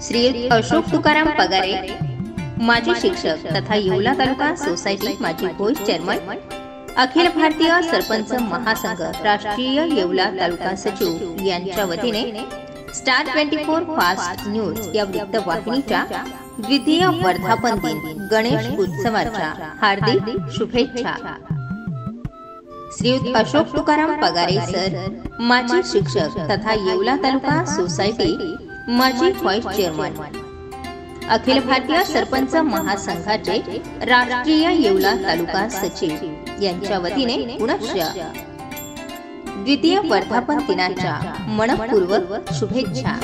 श्री अशोक तुकाराम पगारे, माजी शिक्षक तथा येवला तालुका सोसायटी माजी व्हाइस चेअरमन, अखिल भारतीय सरपंच महासंघ राष्ट्रीय येवला तालुका सचिव यांच्या वतीने स्टार 24 फास्ट न्यूज या वृत्तवाहिनीच्या द्वितीय वर्धापन दिन गणेश उत्सवाच्या हार्दिक शुभेच्छा। श्री अशोक तुकाराम पगारे सर, माजी शिक्षक तथा येवला तालुका सोसायटी माजी व्हाइस चेअरमन, अखिल भारतीय सरपंच महासंघाचे राष्ट्रीय येवला तालुका सचिव यांच्या वतीने पुनश्च द्वितीय वर्धापन दिनाच्या मनपूर्वक शुभेच्छा।